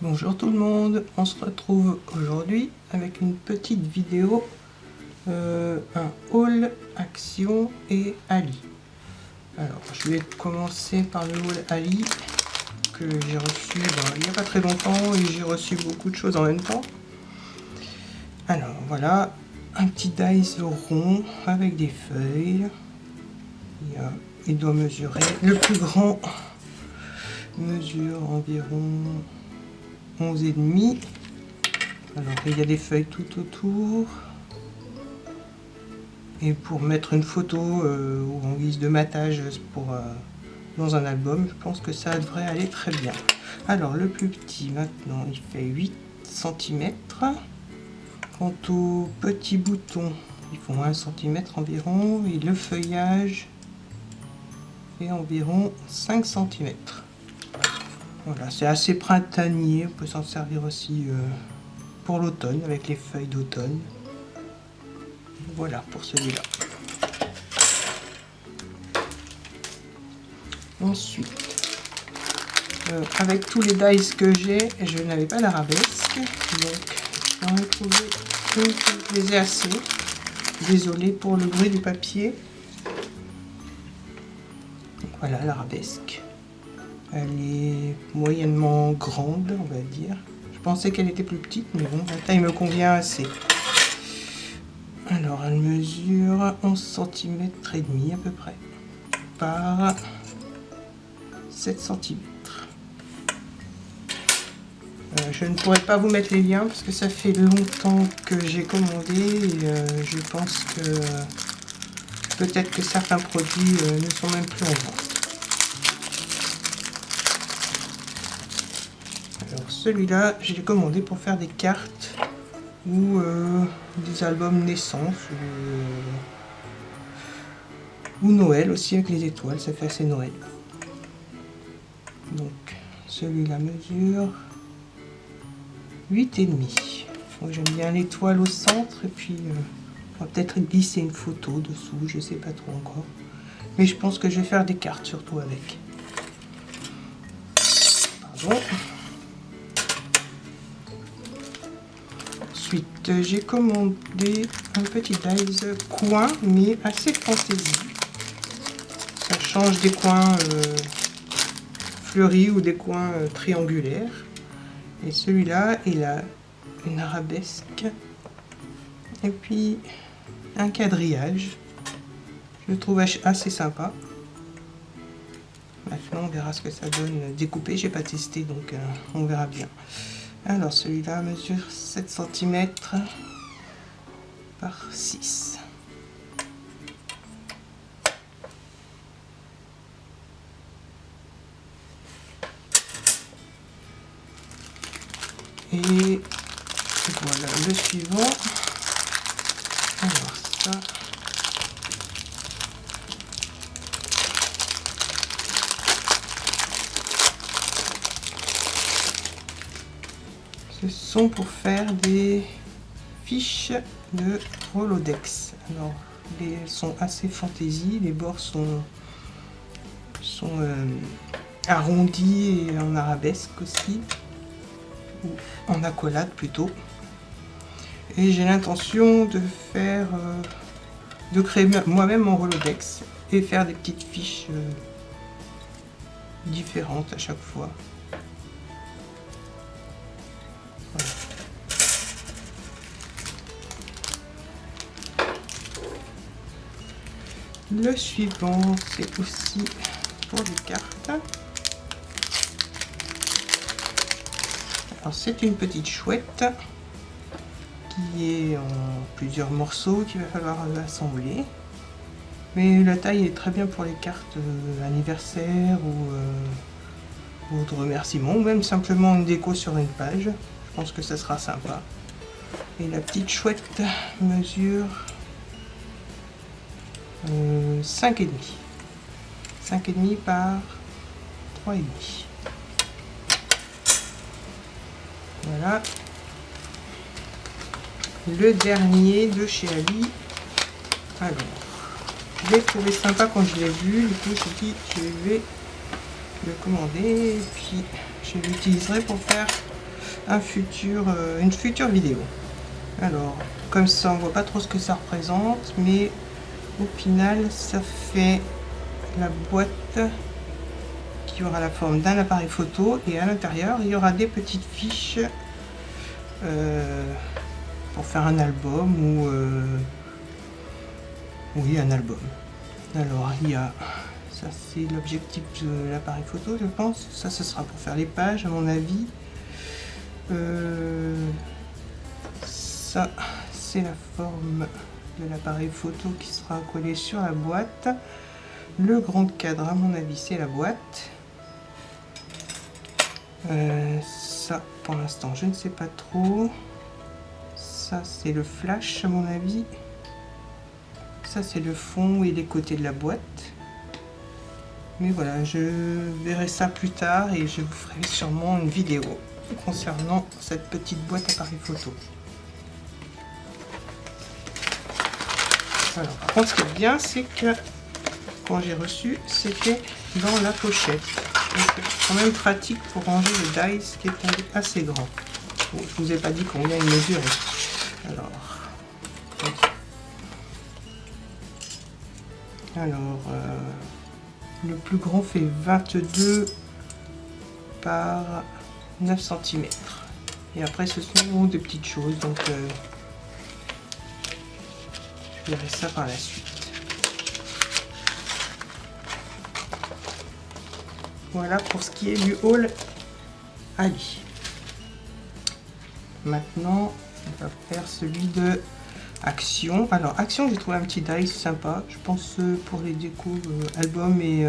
Bonjour tout le monde, on se retrouve aujourd'hui avec une petite vidéo, un haul Action et Ali. Alors je vais commencer par le haul Ali que j'ai reçu il n'y a pas très longtemps et j'ai reçu beaucoup de choses en même temps. Alors voilà, un petit dice rond avec des feuilles. Il doit mesurer, le plus grand mesure environ 11,5. Alors il y a des feuilles tout autour. Et pour mettre une photo en guise de matage dans un album, je pense que ça devrait aller très bien. Alors le plus petit maintenant, il fait 8 cm. Quant aux petits boutons, ils font 1 cm environ. Et le feuillage fait environ 5 cm. Voilà, c'est assez printanier, on peut s'en servir aussi pour l'automne, avec les feuilles d'automne. Voilà pour celui-là. Ensuite, avec tous les dice que j'ai, je n'avais pas d'arabesque, donc j'en ai trouvé une qui me plaisait assez. Désolée pour le bruit du papier. Donc voilà l'arabesque. Elle est moyennement grande, on va dire. Je pensais qu'elle était plus petite, mais bon, la taille me convient assez. Alors, elle mesure 11 cm et demi à peu près, par 7 cm. Je ne pourrais pas vous mettre les liens parce que ça fait longtemps que j'ai commandé et je pense que peut-être que certains produits ne sont même plus en vente. Alors celui-là, je l'ai commandé pour faire des cartes ou des albums naissance ou Noël aussi avec les étoiles, ça fait assez Noël. Donc celui-là mesure 8,5. J'aime bien l'étoile au centre et puis on va peut-être glisser une photo dessous, je sais pas trop encore. Mais je pense que je vais faire des cartes surtout avec. Pardon. Ensuite, j'ai commandé un petit dice coin, mais assez fantaisie. Ça change des coins fleuris ou des coins triangulaires. Et celui-là, il a une arabesque et puis un quadrillage. Je le trouve assez sympa. Maintenant, on verra ce que ça donne découpé. J'ai pas testé, donc on verra bien. Alors celui-là mesure 7 cm par 6. Et voilà le suivant. Alors ça. Ce sont pour faire des fiches de Rolodex. Alors, elles sont assez fantaisie, les bords sont arrondis et en arabesque aussi, ou en accolade plutôt. Et j'ai l'intention de de créer moi-même mon Rolodex et faire des petites fiches différentes à chaque fois. Le suivant, c'est aussi pour des cartes. Alors c'est une petite chouette qui est en plusieurs morceaux qu'il va falloir assembler. Mais la taille est très bien pour les cartes anniversaire ou de remerciements, ou même simplement une déco sur une page. Je pense que ça sera sympa. Et la petite chouette mesure 5,5. 5,5 par 3,5. Voilà. Le dernier de chez Ali. Alors, je l'ai trouvé sympa quand je l'ai vu. Du coup, je dis je vais le commander et puis je l'utiliserai pour faire une future vidéo. Alors, comme ça, on voit pas trop ce que ça représente, mais au final, ça fait la boîte qui aura la forme d'un appareil photo, et à l'intérieur, il y aura des petites fiches pour faire un album ou oui, un album. Alors, il y a ça, c'est l'objectif de l'appareil photo, je pense. Ça, ce sera pour faire les pages, à mon avis. Ça, c'est la forme de l'appareil photo qui sera collé sur la boîte. Le grand cadre, à mon avis, c'est la boîte. Ça, pour l'instant, je ne sais pas trop. Ça, c'est le flash, à mon avis. Ça, c'est le fond et les côtés de la boîte. Mais voilà, je verrai ça plus tard et je vous ferai sûrement une vidéo concernant cette petite boîte appareil photo. Alors, par contre, ce qui est bien, c'est que quand j'ai reçu, c'était dans la pochette. Donc, c'est quand même pratique pour ranger le dice qui est assez grand. Bon, je vous ai pas dit combien il mesurait. Alors, le plus grand fait 22 par 9 cm. Et après, ce sont des petites choses, donc je verrai ça par la suite. Voilà pour ce qui est du haul Ali. Maintenant, on va faire celui de Action. Alors, Action, j'ai trouvé un petit dice sympa. Je pense pour les décos albums et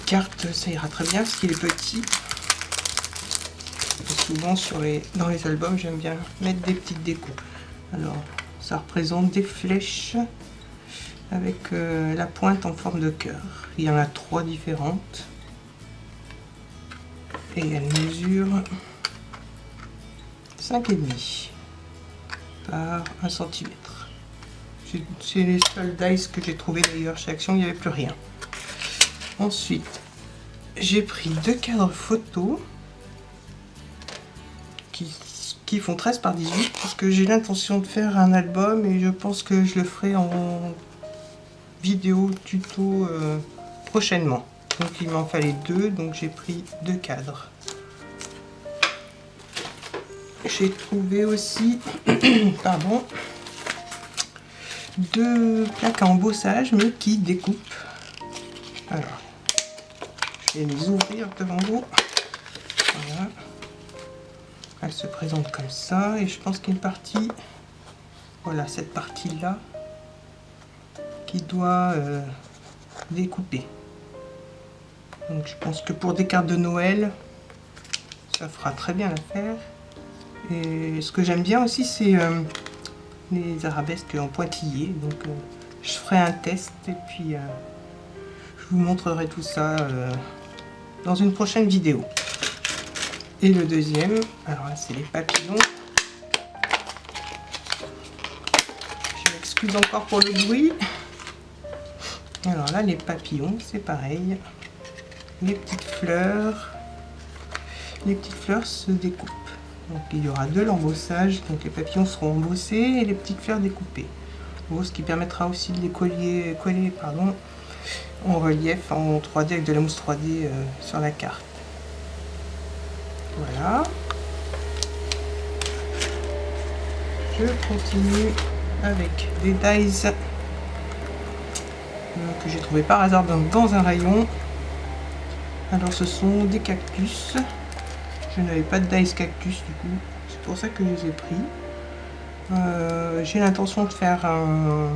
cartes, ça ira très bien parce qu'il est petit. Et souvent, dans les albums, j'aime bien mettre des petites décos. Alors, ça représente des flèches avec la pointe en forme de cœur. Il y en a 3 différentes. Et elles mesurent 5,5 par 1 cm. C'est les seuls dice que j'ai trouvé d'ailleurs chez Action, il n'y avait plus rien. Ensuite, j'ai pris 2 cadres photos qui font 13 par 18 parce que j'ai l'intention de faire un album et je pense que je le ferai en vidéo tuto prochainement. Donc il m'en fallait 2, donc j'ai pris 2 cadres. J'ai trouvé aussi pardon, 2 plaques à embossage mais qui découpent. Alors, je vais les ouvrir devant vous. Voilà. Elle se présente comme ça et je pense qu'il y a une partie, voilà, cette partie là qui doit découper. Donc je pense que pour des cartes de Noël, ça fera très bien l'affaire. Et ce que j'aime bien aussi, c'est les arabesques en pointillés. Donc je ferai un test et puis je vous montrerai tout ça dans une prochaine vidéo. Et le deuxième, alors là c'est les papillons. Je m'excuse encore pour le bruit. Alors là les papillons, c'est pareil. Les petites fleurs se découpent. Donc il y aura de l'embossage, donc les papillons seront embossés et les petites fleurs découpées. Bon, ce qui permettra aussi de les coller en relief en 3D avec de la mousse 3D sur la carte. Voilà. Je continue avec des dies que j'ai trouvé par hasard dans un rayon. Alors ce sont des cactus. Je n'avais pas de dice cactus du coup, c'est pour ça que je les ai pris. J'ai l'intention de faire un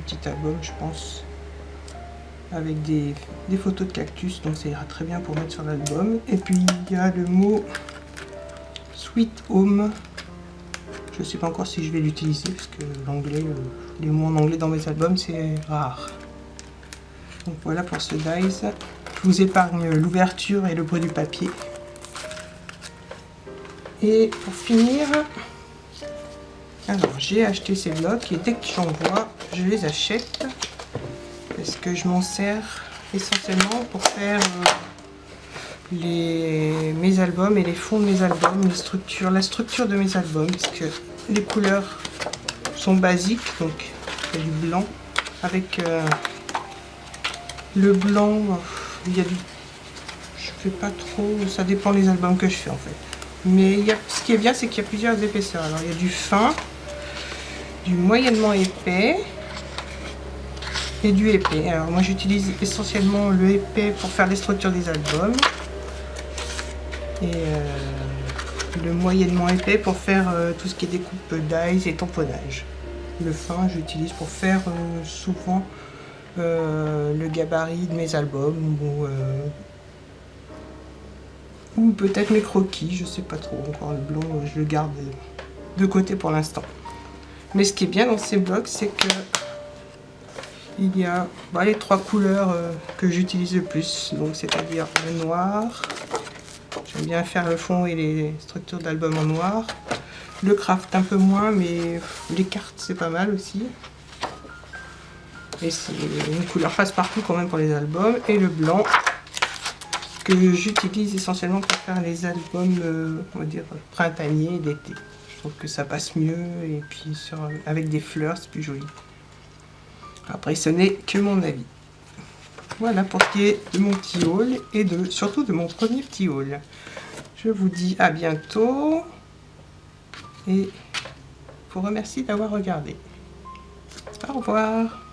petit album, je pense, avec des photos de cactus, donc ça ira très bien pour mettre sur l'album. Et puis il y a le mot Sweet Home. Je ne sais pas encore si je vais l'utiliser parce que l'anglais, les mots en anglais dans mes albums c'est rare. Donc voilà pour ce dice. Je vous épargne l'ouverture et le bruit du papier. Et pour finir, alors j'ai acheté ces blocs et dès que j'en vois, je les achète parce que je m'en sers essentiellement pour faire mes albums et les fonds de mes albums, la structure de mes albums, parce que les couleurs sont basiques, donc il y a du blanc avec le blanc, il y a du, je fais pas trop, ça dépend des albums que je fais en fait, mais ce qui est bien, c'est qu'il y a plusieurs épaisseurs. Alors il y a du fin, du moyennement épais et du épais. Alors moi j'utilise essentiellement le épais pour faire les structures des albums et le moyennement épais pour faire tout ce qui est découpe dies et tamponnage. Le fin j'utilise pour faire souvent le gabarit de mes albums ou peut-être mes croquis, je sais pas trop encore. Le blanc je le garde de côté pour l'instant. Mais ce qui est bien dans ces blocs, c'est que il y a les trois couleurs que j'utilise le plus, donc c'est-à-dire le noir, j'aime bien faire le fond et les structures d'album en noir, le craft un peu moins, mais les cartes c'est pas mal aussi, et c'est une couleur passe-partout quand même pour les albums, et le blanc que j'utilise essentiellement pour faire les albums on va dire printaniers d'été. Je trouve que ça passe mieux, et puis avec des fleurs c'est plus joli. Après, ce n'est que mon avis. Voilà pour ce qui est de mon petit haul et surtout de mon premier petit haul. Je vous dis à bientôt et vous remercie d'avoir regardé. Au revoir.